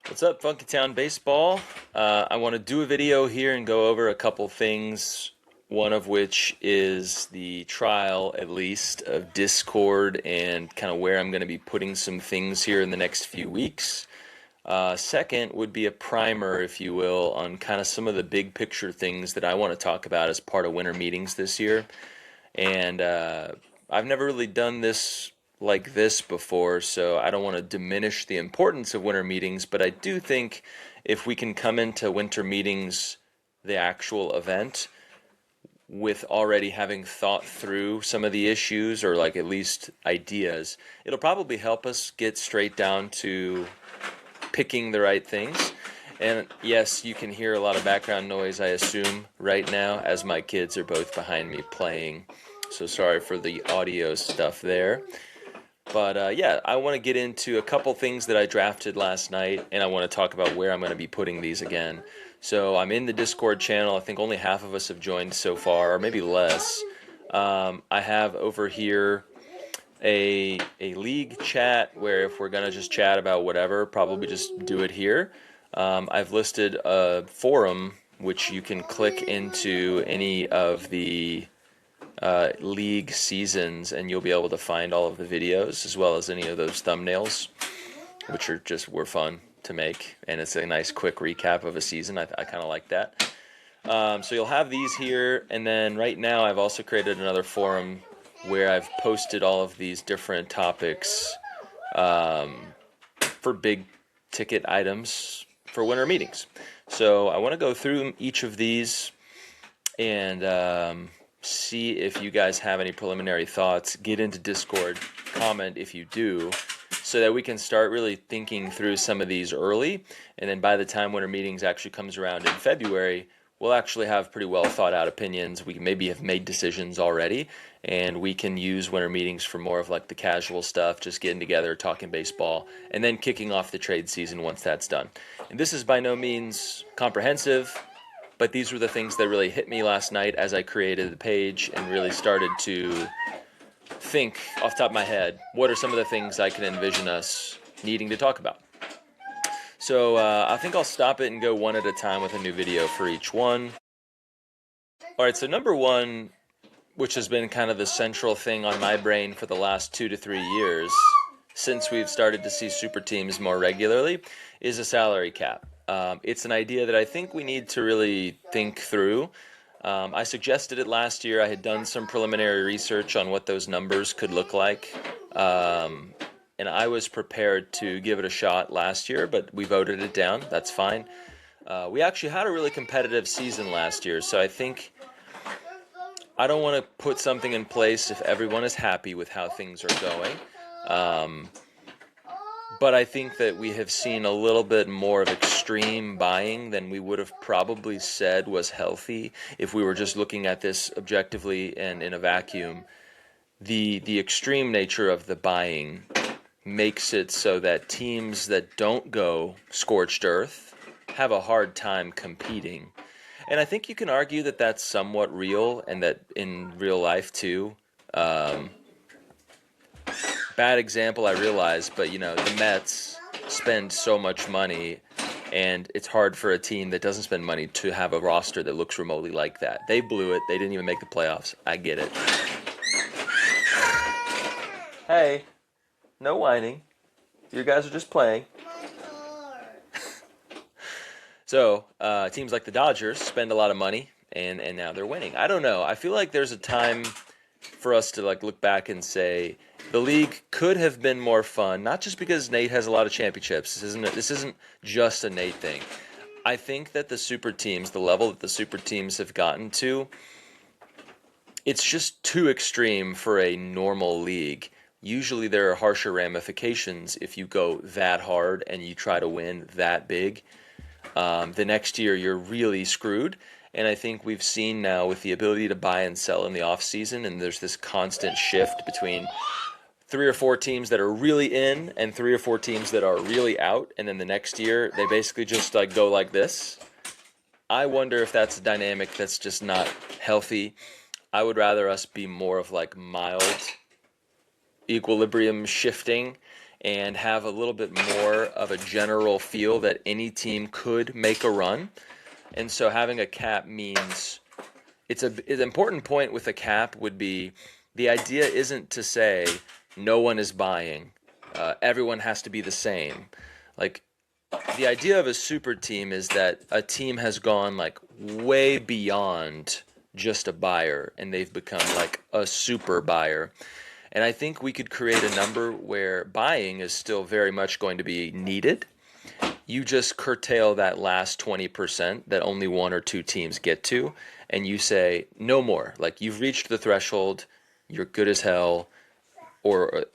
What's up, Funky Town Baseball? I want to do a video here and go over a couple things, one of which is the trial, at least, of Discord and kind of where I'm going to be putting some things here in the next few weeks. Second would be a primer, if you will, on kind of some of the big picture things that I want to talk about as part of winter meetings this year. And I've never really done this like this before, so I don't want to diminish the importance of winter meetings, but I do think if we can come into winter meetings, the actual event, with already having thought through some of the issues or like at least ideas, it'll probably help us get straight down to picking the right things. And yes, you can hear a lot of background noise, I assume, right now, as my kids are both behind me playing. So sorry for the audio stuff there. But yeah, I want to get into a couple things that I drafted last night, and I want to talk about where I'm going to be putting these again. So I'm in the Discord channel. I think only half of us have joined so far, or maybe less. I have over here a league chat where if we're going to just chat about whatever, probably just do it here. I've listed a forum which you can click into any of the league seasons, and you'll be able to find all of the videos as well as any of those thumbnails, which were fun to make, and it's a nice quick recap of a season. I kind of like that. So you'll have these here, and then right now I've also created another forum where I've posted all of these different topics for big ticket items for winter meetings. So I want to go through each of these and see if you guys have any preliminary thoughts. Get into Discord, comment if you do, so that we can start really thinking through some of these early. And then by the time winter meetings actually comes around in February, we'll actually have pretty well thought out opinions. We maybe have made decisions already, and we can use winter meetings for more of like the casual stuff, just getting together, talking baseball, and then kicking off the trade season once that's done. And this is by no means comprehensive, but these were the things that really hit me last night as I created the page and really started to think off the top of my head, what are some of the things I can envision us needing to talk about? So I think I'll stop it and go one at a time with a new video for each one. All right, so number one, which has been kind of the central thing on my brain for the last 2 to 3 years, since we've started to see super teams more regularly, is a salary cap. It's an idea that I think we need to really think through. I suggested it last year. I had done some preliminary research on what those numbers could look like. And I was prepared to give it a shot last year, but we voted it down. That's fine. We actually had a really competitive season last year, so I think I don't want to put something in place if everyone is happy with how things are going. But I think that we have seen a little bit more of extreme buying than we would have probably said was healthy if we were just looking at this objectively and in a vacuum. The extreme nature of the buying makes it so that teams that don't go scorched earth have a hard time competing. And I think you can argue that that's somewhat real, and that in real life too. Bad example, I realize, but the Mets spend so much money, and it's hard for a team that doesn't spend money to have a roster that looks remotely like that. They blew it. They didn't even make the playoffs. I get it. Hey, no whining. You guys are just playing. So, teams like the Dodgers spend a lot of money, and now they're winning. I don't know. I feel like there's a time for us to look back and say the league could have been more fun, not just because Nate has a lot of championships. This isn't just a Nate thing. I think that the super teams, the level that the super teams have gotten to, it's just too extreme for a normal league. Usually there are harsher ramifications if you go that hard and you try to win that big. The next year you're really screwed. And I think we've seen now with the ability to buy and sell in the off season, and there's this constant shift between 3 or 4 teams that are really in and 3 or 4 teams that are really out, and then the next year they basically just go like this. I wonder if that's a dynamic that's just not healthy. I would rather us be more of mild equilibrium shifting and have a little bit more of a general feel that any team could make a run. And so having a cap means an important point with a cap would be the idea isn't to say no one is buying, everyone has to be the same. Like the idea of a super team is that a team has gone like way beyond just a buyer and they've become like a super buyer. And I think we could create a number where buying is still very much going to be needed. You just curtail that last 20% that only one or two teams get to, and you say no more. Like you've reached the threshold, you're good as hell, or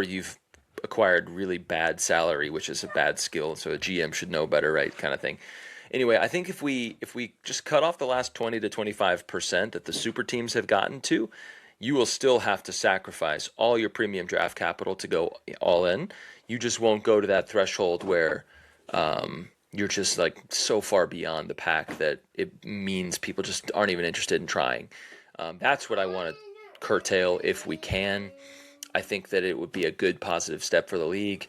you've acquired really bad salary, which is a bad skill, so a GM should know better, right? Kind of thing. Anyway, I think if we just cut off the last 20 to 25% that the super teams have gotten to, you will still have to sacrifice all your premium draft capital to go all in. You just won't go to that threshold where you're just like so far beyond the pack that it means people just aren't even interested in trying. That's what I want to curtail if we can. I think that it would be a good positive step for the league.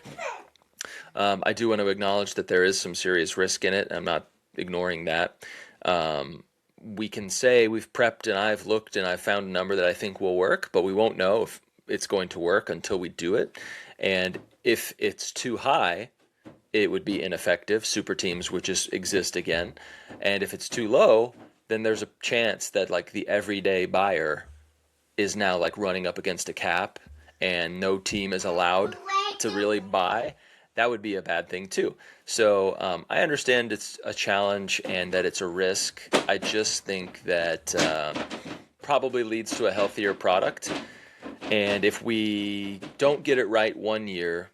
I do want to acknowledge that there is some serious risk in it. I'm not ignoring that. We can say we've prepped and I've looked and I've found a number that I think will work, but we won't know if it's going to work until we do it. And if it's too high, it would be ineffective. Super teams would just exist again. And if it's too low, then there's a chance that like the everyday buyer is now like running up against a cap and no team is allowed to really buy. That would be a bad thing too. So I understand it's a challenge and that it's a risk. I just think that probably leads to a healthier product. And if we don't get it right one year,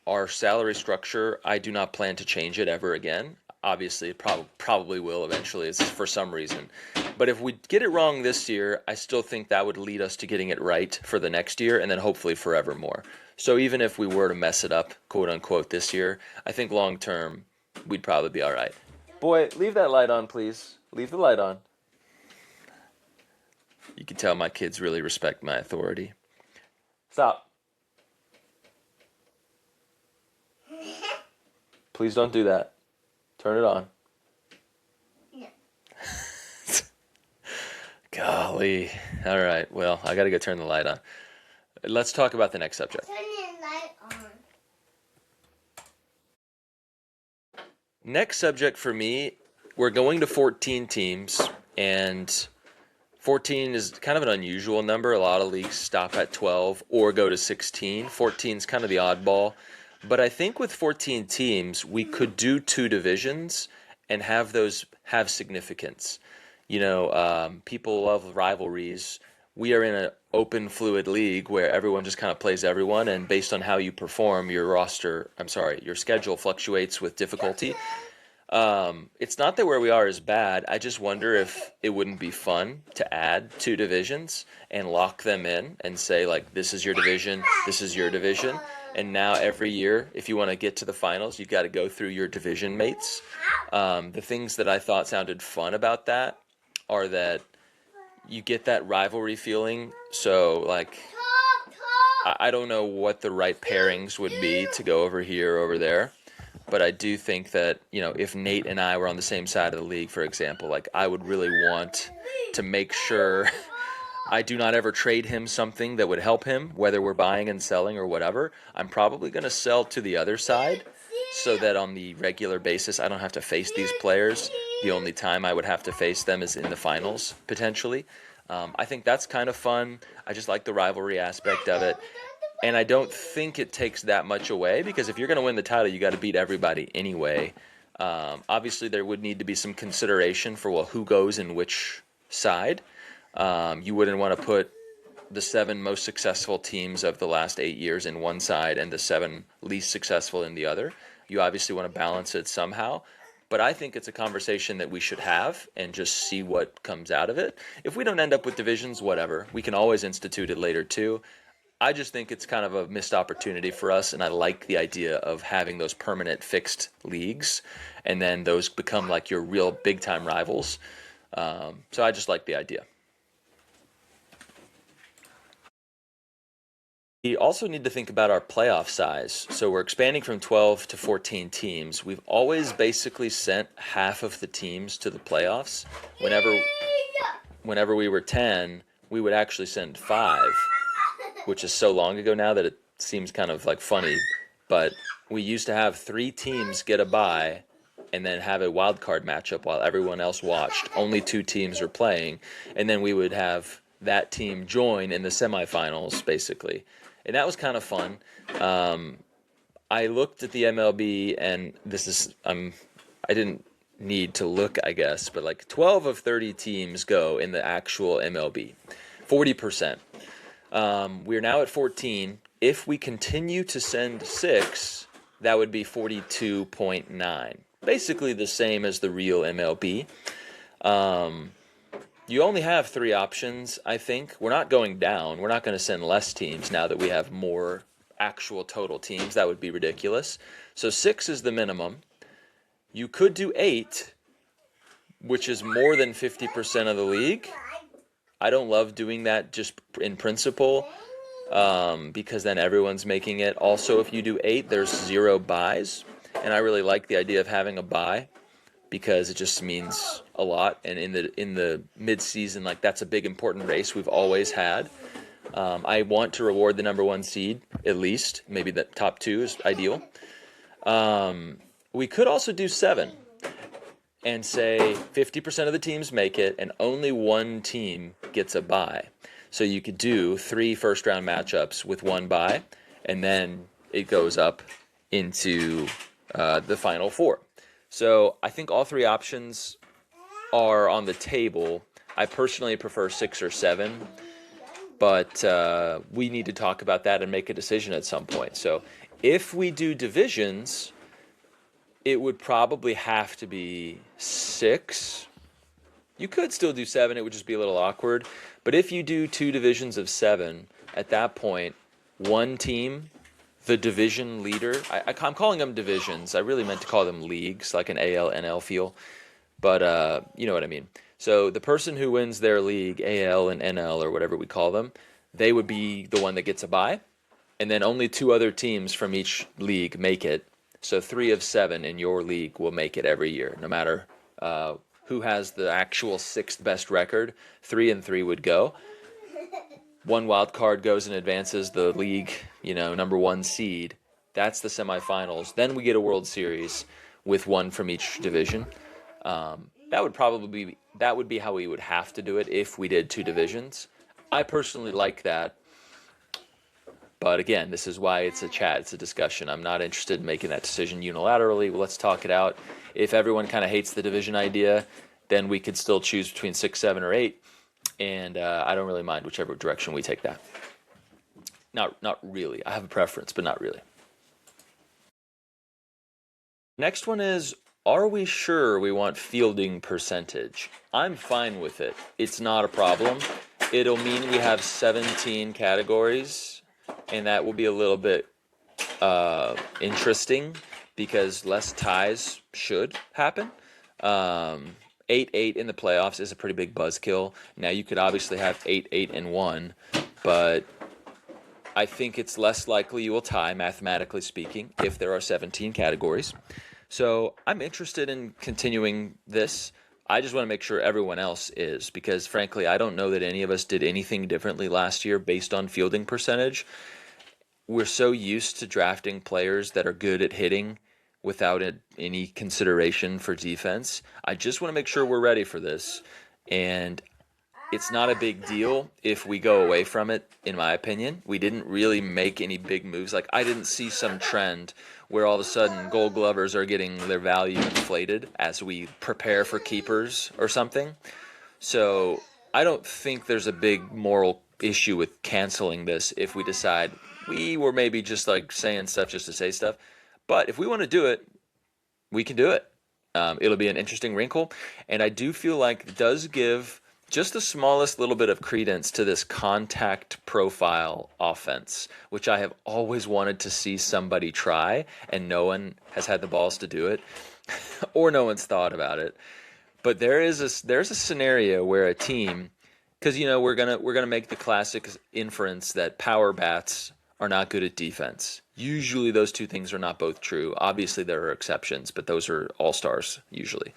our salary structure, I do not plan to change it ever again. Obviously, it probably will eventually. It's for some reason. But if we get it wrong this year, I still think that would lead us to getting it right for the next year and then hopefully forevermore. So even if we were to mess it up, quote unquote, this year, I think long term, we'd probably be all right. Boy, leave that light on, please. Leave the light on. You can tell my kids really respect my authority. Stop. Please don't do that. Turn it on. No. Golly. All right. Well, I got to go turn the light on. Let's talk about the next subject. Turn the light on. Next subject for me, we're going to 14 teams, and 14 is kind of an unusual number. A lot of leagues stop at 12 or go to 16. 14 is kind of the oddball. But I think with 14 teams, we could do two divisions and have those have significance. You know, people love rivalries. We are in an open, fluid league where everyone just kind of plays everyone, and based on how you perform, your schedule fluctuates with difficulty. It's not that where we are is bad. I just wonder if it wouldn't be fun to add two divisions and lock them in and say, like, this is your division, this is your division. And now every year, if you want to get to the finals, you've got to go through your division mates. The things that I thought sounded fun about that are that you get that rivalry feeling. So, like, I don't know what the right pairings would be to go over here, over there. But I do think that, you know, if Nate and I were on the same side of the league, for example, like, I would really want to make sure I do not ever trade him something that would help him, whether we're buying and selling or whatever. I'm probably going to sell to the other side so that on the regular basis I don't have to face these players. The only time I would have to face them is in the finals, potentially. I think that's kind of fun. I just like the rivalry aspect of it. And I don't think it takes that much away, because if you're going to win the title, you got to beat everybody anyway. Obviously, there would need to be some consideration for, well, who goes in which side. You wouldn't want to put the 7 most successful teams of the last 8 years in one side and the 7 least successful in the other. You obviously want to balance it somehow. But I think it's a conversation that we should have and just see what comes out of it. If we don't end up with divisions, whatever. We can always institute it later too. I just think it's kind of a missed opportunity for us, and I like the idea of having those permanent fixed leagues, and then those become like your real big-time rivals. So I just like the idea. We also need to think about our playoff size. So we're expanding from 12 to 14 teams. We've always basically sent half of the teams to the playoffs. Whenever we were 10, we would actually send 5, which is so long ago now that it seems kind of like funny. But we used to have 3 teams get a bye and then have a wild card matchup while everyone else watched. Only 2 teams were playing, and then we would have that team join in the semifinals, basically. And that was kind of fun. I looked at the MLB, and I didn't need to look, I guess, but like 12 of 30 teams go in the actual MLB, 40%. We're now at 14. If we continue to send 6, that would be 42.9. Basically the same as the real MLB. You only have 3 options, I think. We're not going down. We're not going to send less teams now that we have more actual total teams. That would be ridiculous. So 6 is the minimum. You could do 8, which is more than 50% of the league. I don't love doing that just in principle, because then everyone's making it. Also, if you do 8, there's 0 buys, and I really like the idea of having a bye because it just means a lot. And in the mid-season, like, that's a big important race we've always had. I want to reward the number 1 seed at least. Maybe the top 2 is ideal. We could also do 7 and say 50% of the teams make it and only 1 team gets a bye. So you could do 3 first-round matchups with 1 bye, and then it goes up into the final 4. So I think all 3 options are on the table. I personally prefer 6 or 7, but we need to talk about that and make a decision at some point. So if we do divisions, it would probably have to be 6. You could still do 7, it would just be a little awkward. But if you do 2 divisions of 7, at that point, 1 team, the division leader, I'm calling them divisions. I really meant to call them leagues, like an AL, NL feel. But you know what I mean. So the person who wins their league, AL and NL or whatever we call them, they would be the one that gets a bye. And then only 2 other teams from each league make it. So 3 of 7 in your league will make it every year, no matter who has the actual 6th best record. 3 and 3 would go. 1 wild card goes and advances the league, number 1 seed. That's the semifinals. Then we get a World Series with 1 from each division. That would be how we would have to do it if we did 2 divisions. I personally like that. But again, this is why it's a chat, it's a discussion. I'm not interested in making that decision unilaterally. Well, let's talk it out. If everyone kind of hates the division idea, then we could still choose between 6, 7, or 8. And I don't really mind whichever direction we take that. Not really. I have a preference, but not really. Next one is, are we sure we want fielding percentage? I'm fine with it. It's not a problem. It'll mean we have 17 categories, and that will be a little bit interesting because less ties should happen. 8-8 in the playoffs is a pretty big buzzkill. Now, you could obviously have 8-8 and 1, but I think it's less likely you will tie, mathematically speaking, if there are 17 categories. So I'm interested in continuing this. I just want to make sure everyone else is, because frankly, I don't know that any of us did anything differently last year based on fielding percentage. We're so used to drafting players that are good at hitting without any consideration for defense. I just want to make sure we're ready for this. And it's not a big deal if we go away from it, in my opinion. We didn't really make any big moves. Like, I didn't see some trend where all of a sudden Gold Glovers are getting their value inflated as we prepare for keepers or something. So I don't think there's a big moral issue with canceling this if we decide we were maybe just like saying stuff just to say stuff. But if we want to do it, we can do it. It'll be an interesting wrinkle. And I do feel like it does give just the smallest little bit of credence to this contact profile offense, which I have always wanted to see somebody try, and no one has had the balls to do it, or no one's thought about it. But there's a scenario where a team, because we're gonna make the classic inference that power bats are not good at defense. Usually those two things are not both true. Obviously there are exceptions, but those are all-stars usually.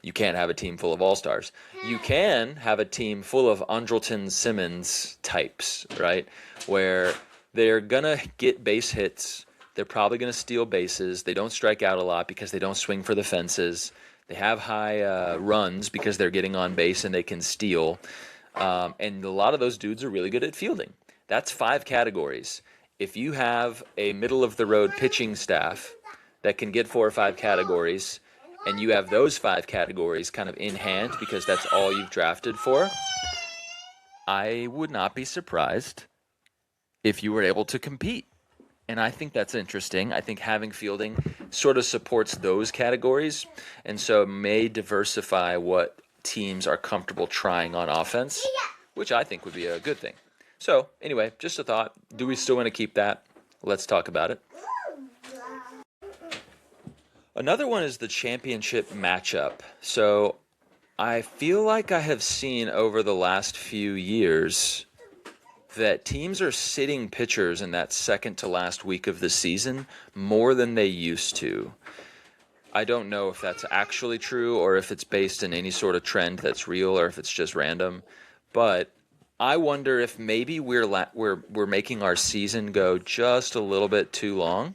You can't have a team full of all-stars. You can have a team full of Andrelton Simmons types, right? Where they're going to get base hits. They're probably going to steal bases. They don't strike out a lot because they don't swing for the fences. They have high runs because they're getting on base and they can steal. And a lot of those dudes are really good at fielding. That's 5 categories. If you have a middle-of-the-road pitching staff that can get 4 or 5 categories, and you have those 5 categories kind of in hand because that's all you've drafted for, I would not be surprised if you were able to compete. And I think that's interesting. I think having fielding sort of supports those categories, and so may diversify what teams are comfortable trying on offense, which I think would be a good thing. So anyway, just a thought. Do we still want to keep that? Let's talk about it. Another one is the championship matchup. So I feel like I have seen over the last few years that teams are sitting pitchers in that second to last week of the season more than they used to. I don't know if that's actually true or if it's based in any sort of trend that's real or if it's just random, but I wonder if maybe we're making our season go just a little bit too long,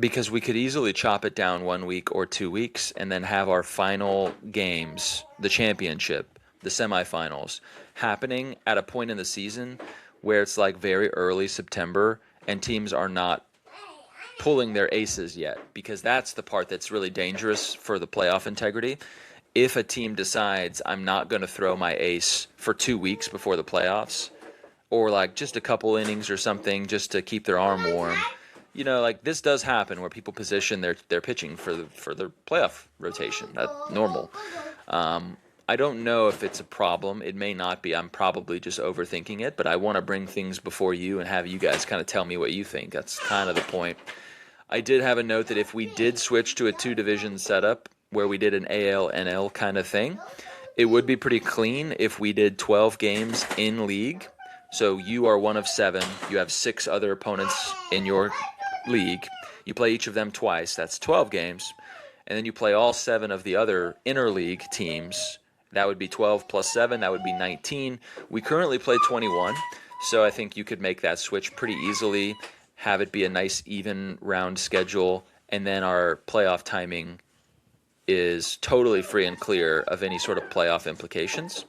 because we could easily chop it down 1 week or 2 weeks and then have our final games, the championship, the semifinals, happening at a point in the season where it's like very early September and teams are not pulling their aces yet, because that's the part that's really dangerous for the playoff integrity. If a team decides I'm not going to throw my ace for 2 weeks before the playoffs, or like just a couple innings or something just to keep their arm warm, like this does happen where people position their pitching for the playoff rotation. That's normal. I don't know if it's a problem. It may not be. I'm probably just overthinking it, but I want to bring things before you and have you guys kind of tell me what you think. That's kind of the point. I did have a note that if we did switch to a 2-division setup where we did an AL-NL kind of thing, it would be pretty clean if we did 12 games in league. So you are one of 7. You have 6 other opponents in your league. You play each of them twice. That's 12 games. And then you play all 7 of the other interleague teams. That would be 12 plus 7. That would be 19. We currently play 21. So I think you could make that switch pretty easily, have it be a nice even round schedule, and then our playoff timing is totally free and clear of any sort of playoff implications.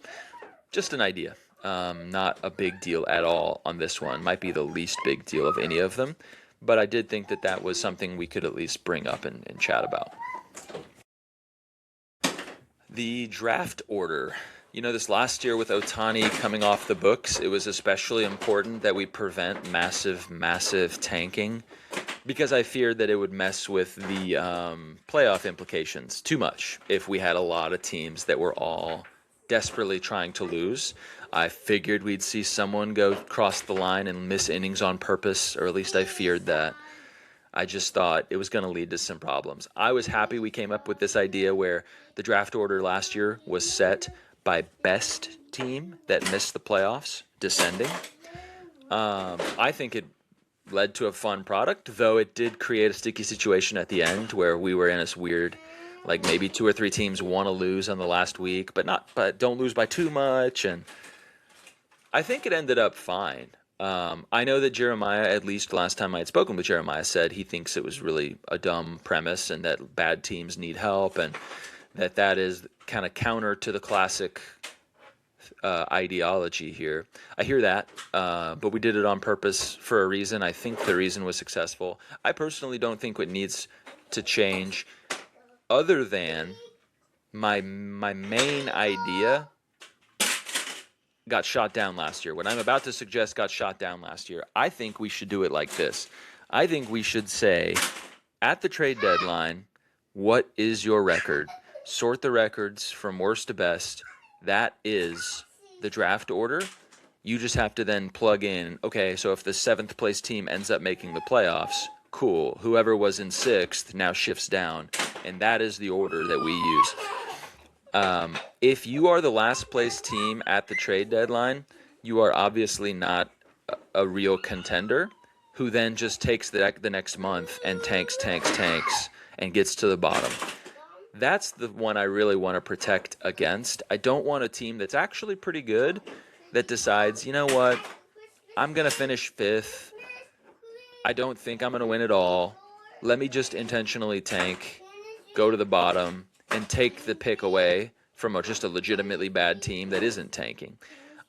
Just an idea. Not a big deal at all on this one. Might be the least big deal of any of them. But I did think that was something we could at least bring up and chat about. The draft order. This last year with Ohtani coming off the books, it was especially important that we prevent massive tanking, because I feared that it would mess with the playoff implications too much if we had a lot of teams that were all desperately trying to lose. I figured we'd see someone go cross the line and miss innings on purpose, or at least I feared that. I just thought it was going to lead to some problems. I was happy we came up with this idea where the draft order last year was set by best team that missed the playoffs, descending. I think it led to a fun product, though it did create a sticky situation at the end where we were in this weird, like maybe 2 or 3 teams want to lose on the last week, but don't lose by too much. And I think it ended up fine. I know that Jeremiah, at least last time I had spoken with Jeremiah, said he thinks it was really a dumb premise and that bad teams need help, and that is kind of counter to the classic ideology here. I hear that, but we did it on purpose for a reason. I think the reason was successful. I personally don't think what needs to change, other than my main idea got shot down last year. What I'm about to suggest got shot down last year. I think we should do it like this. I think we should say, at the trade deadline, what is your record? Sort the records from worst to best. That is the draft order. You just have to then plug in, okay, so if the 7th place team ends up making the playoffs, cool. Whoever was in 6th now shifts down. And that is the order that we use. If you are the last place team at the trade deadline, you are obviously not a real contender who then just takes the next month and tanks, and gets to the bottom. That's the one I really want to protect against. I don't want a team that's actually pretty good that decides, you know what, I'm going to finish fifth. I don't think I'm going to win it all. Let me just intentionally tank, go to the bottom, and take the pick away from just a legitimately bad team that isn't tanking.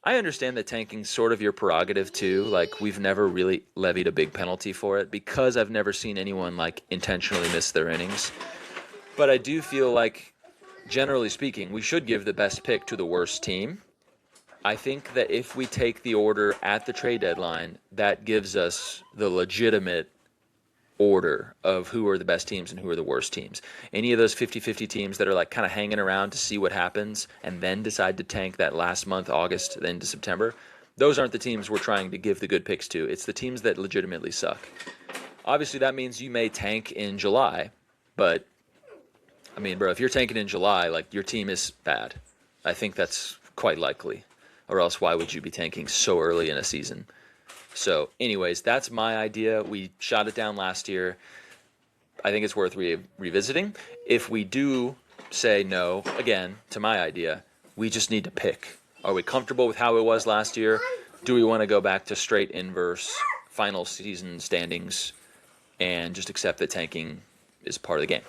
I understand that tanking's sort of your prerogative too. Like, we've never really levied a big penalty for it because I've never seen anyone like intentionally miss their innings. But I do feel like, generally speaking, we should give the best pick to the worst team. I think that if we take the order at the trade deadline, that gives us the legitimate order of who are the best teams and who are the worst teams. Any of those 50-50 teams that are like kind of hanging around to see what happens and then decide to tank that last month, August, then to September, those aren't the teams we're trying to give the good picks to. It's the teams that legitimately suck. Obviously, that means you may tank in July, but I mean, bro, if you're tanking in July, like, your team is bad. I think that's quite likely. Or else why would you be tanking so early in a season? So anyways, that's my idea. We shot it down last year. I think it's worth revisiting. If we do say no, again, to my idea, we just need to pick. Are we comfortable with how it was last year? Do we want to go back to straight inverse final season standings and just accept that tanking is part of the game?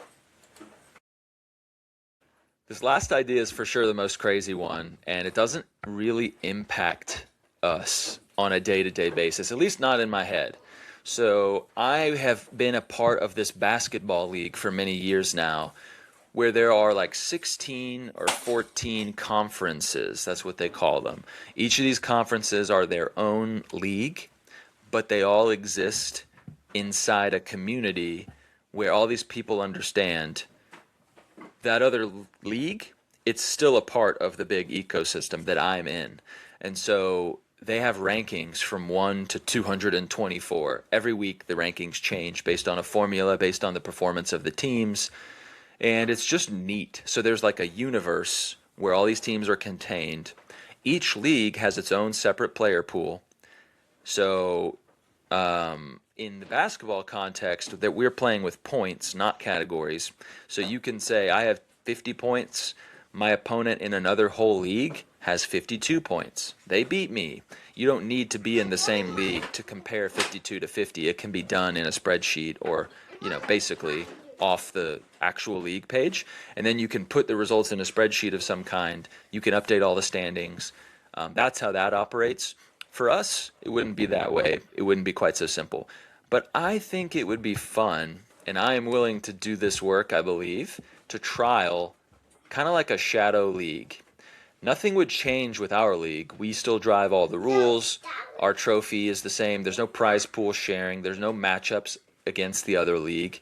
This last idea is for sure the most crazy one, and it doesn't really impact us on a day-to-day basis, at least not in my head. So I have been a part of this basketball league for many years now, where there are like 16 or 14 conferences. That's what they call them. Each of these conferences are their own league, but they all exist inside a community where all these people understand that other league, it's still a part of the big ecosystem that I'm in. And so they have rankings from 1 to 224. Every week the rankings change based on a formula, based on the performance of the teams. And it's just neat. So there's like a universe where all these teams are contained. Each league has its own separate player pool. So in the basketball context, that we're playing with points, not categories. So you can say, I have 50 points. My opponent in another whole league has 52 points. They beat me. You don't need to be in the same league to compare 52 to 50. It can be done in a spreadsheet or, basically off the actual league page. And then you can put the results in a spreadsheet of some kind. You can update all the standings. That's how that operates. For us, it wouldn't be that way. It wouldn't be quite so simple. But I think it would be fun, and I am willing to do this work, I believe, to trial kind of like a shadow league. Nothing would change with our league. We still drive all the rules. Our trophy is the same. There's no prize pool sharing. There's no matchups against the other league,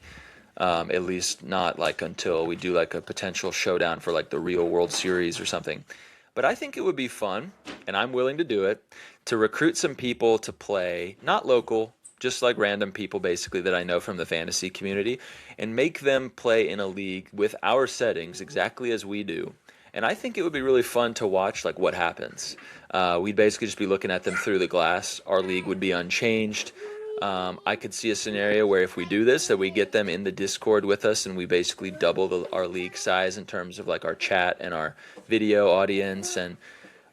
at least not like until we do like a potential showdown for like the real World Series or something. But I think it would be fun, and I'm willing to do it, to recruit some people to play, not local, just like random people basically that I know from the fantasy community, and make them play in a league with our settings exactly as we do. And I think it would be really fun to watch like what happens. We'd basically just be looking at them through the glass. Our league would be unchanged. I could see a scenario where if we do this, that we get them in the Discord with us and we basically double our league size in terms of like our chat and our video audience. And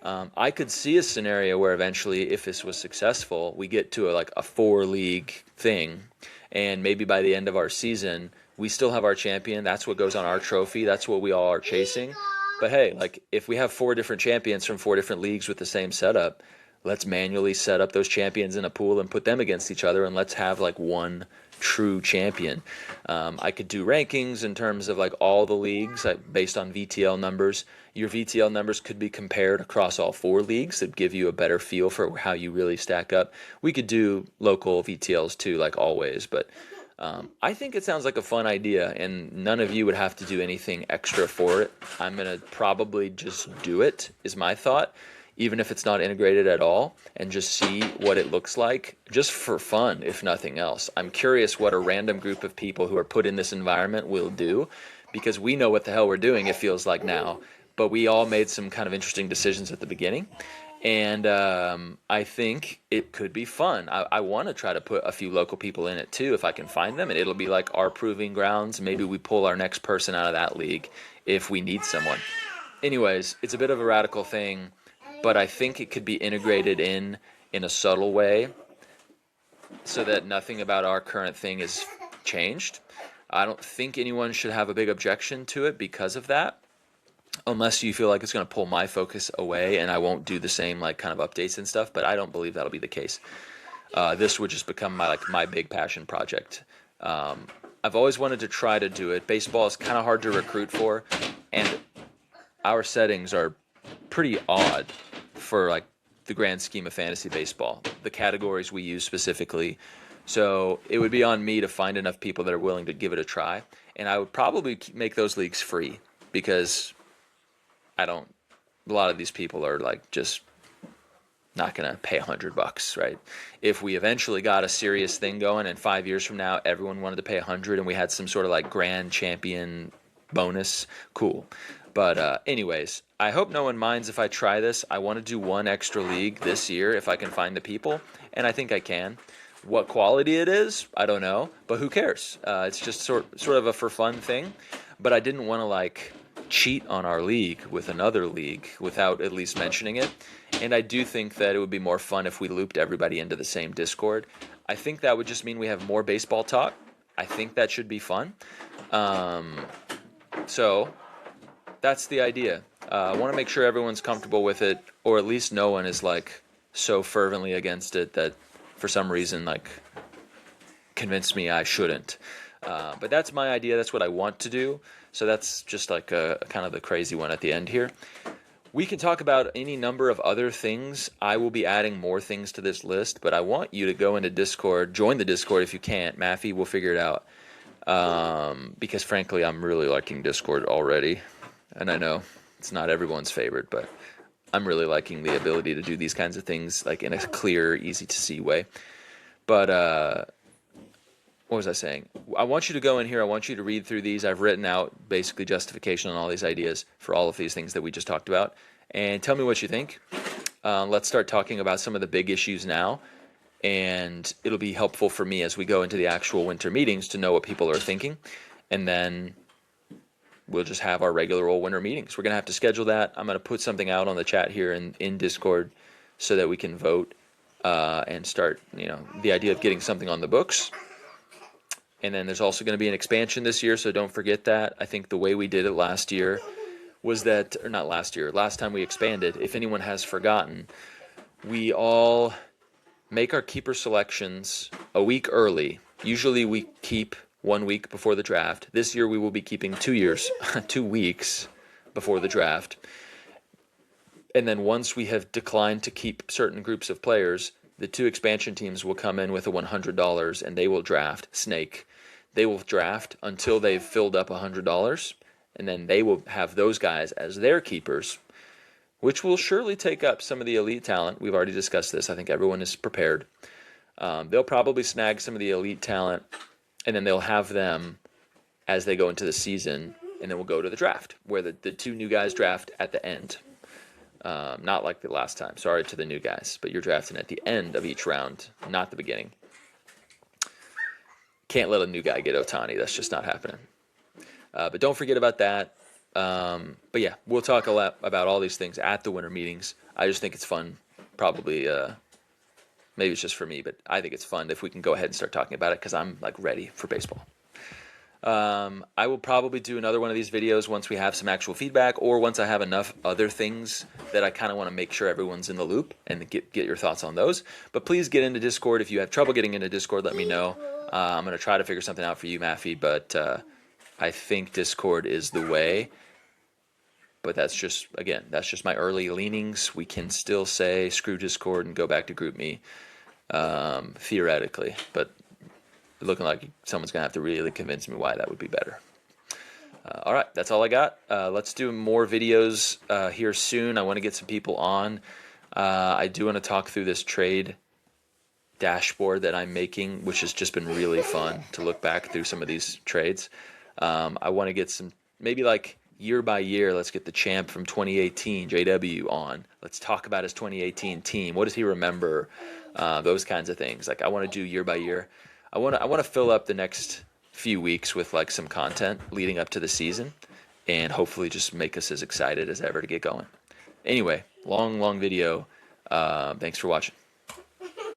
I could see a scenario where eventually, if this was successful, we get to a 4-league thing, and maybe by the end of our season, we still have our champion. That's what goes on our trophy. That's what we all are chasing. But hey, like if we have 4 different champions from 4 different leagues with the same setup, let's manually set up those champions in a pool and put them against each other, and let's have like one true champion. I could do rankings in terms of like all the leagues based on VTL numbers. Your VTL numbers could be compared across all 4 leagues that give you a better feel for how you really stack up. We could do local VTLs too, like always, but I think it sounds like a fun idea, and none of you would have to do anything extra for it. I'm going to probably just do it, is my thought, even if it's not integrated at all, and just see what it looks like, just for fun, if nothing else. I'm curious what a random group of people who are put in this environment will do, because we know what the hell we're doing, it feels like now, but we all made some kind of interesting decisions at the beginning. And I think it could be fun. I want to try to put a few local people in it too, if I can find them, and it'll be like our proving grounds. Maybe we pull our next person out of that league if we need someone. Anyways, it's a bit of a radical thing, but I think it could be integrated in a subtle way so that nothing about our current thing is changed. I don't think anyone should have a big objection to it because of that, unless you feel like it's going to pull my focus away and I won't do the same like kind of updates and stuff. But I don't believe that'll be the case. This would just become my big passion project. I've always wanted to try to do it. Baseball is kind of hard to recruit for, and our settings are pretty odd for like the grand scheme of fantasy baseball, the categories we use specifically. So it would be on me to find enough people that are willing to give it a try, and I would probably make those leagues free because I don't. A lot of these people are like just not gonna pay $100, right? If we eventually got a serious thing going, and 5 years from now everyone wanted to pay 100, and we had some sort of like grand champion bonus, cool. But anyways, I hope no one minds if I try this. I want to do one extra league this year if I can find the people, and I think I can. What quality it is, I don't know, but who cares? It's just sort of a for fun thing. But I didn't want to like cheat on our league with another league without at least mentioning it. And I do think that it would be more fun if we looped everybody into the same Discord. I think that would just mean we have more baseball talk. I think that should be fun. So that's the idea. I want to make sure everyone's comfortable with it, or at least no one is like so fervently against it that for some reason like convinced me I shouldn't. But that's my idea. That's what I want to do. So that's just like a kind of the crazy one at the end here. We can talk about any number of other things. I will be adding more things to this list, but I want you to go into Discord, join the Discord if you can't. Maffey will figure it out. Because frankly, I'm really liking Discord already. And I know it's not everyone's favorite, but I'm really liking the ability to do these kinds of things like in a clear, easy to see way. But what was I saying? I want you to go in here. I want you to read through these. I've written out basically justification on all these ideas for all of these things that we just talked about. And tell me what you think. Let's start talking about some of the big issues now. And it'll be helpful for me as we go into the actual winter meetings to know what people are thinking. And then we'll just have our regular old winter meetings. We're going to have to schedule that. I'm going to put something out on the chat here in Discord so that we can vote and start, the idea of getting something on the books. And then there's also going to be an expansion this year, so don't forget that. I think the way we did it last year was that, or not last year, last time we expanded, if anyone has forgotten, we all make our keeper selections a week early. Usually we keep 1 week before the draft. This year we will be keeping 2 weeks before the draft. And then once we have declined to keep certain groups of players, the 2 expansion teams will come in with a $100 and they will draft Snake. They will draft until they've filled up $100, and then they will have those guys as their keepers, which will surely take up some of the elite talent. We've already discussed this. I think everyone is prepared. They'll probably snag some of the elite talent, and then they'll have them as they go into the season, and then we'll go to the draft, where the 2 new guys draft at the end. Not like the last time. Sorry to the new guys, but you're drafting at the end of each round, not the beginning. Can't let a new guy get Ohtani. That's just not happening. But don't forget about that. But yeah, we'll talk a lot about all these things at the winter meetings. I just think it's fun. Probably, maybe it's just for me, but I think it's fun if we can go ahead and start talking about it because I'm like ready for baseball. I will probably do another one of these videos once we have some actual feedback, or once I have enough other things that I kind of want to make sure everyone's in the loop and get your thoughts on those. But please get into Discord. If you have trouble getting into Discord, let me know. I'm going to try to figure something out for you, Maffey, but I think Discord is the way. But that's just my early leanings. We can still say screw Discord and go back to GroupMe, theoretically, but looking like someone's going to have to really convince me why that would be better. All right, that's all I got. Let's do more videos here soon. I want to get some people on. I do want to talk through this trade dashboard that I'm making, which has just been really fun to look back through some of these trades. I want to get some, maybe like year by year. Let's get the champ from 2018, JW, on. Let's talk about his 2018 team. What does he remember? Those kinds of things. Like I want to do year by year. I want to fill up the next few weeks with like some content leading up to the season, and hopefully just make us as excited as ever to get going. Anyway, long video. Thanks for watching.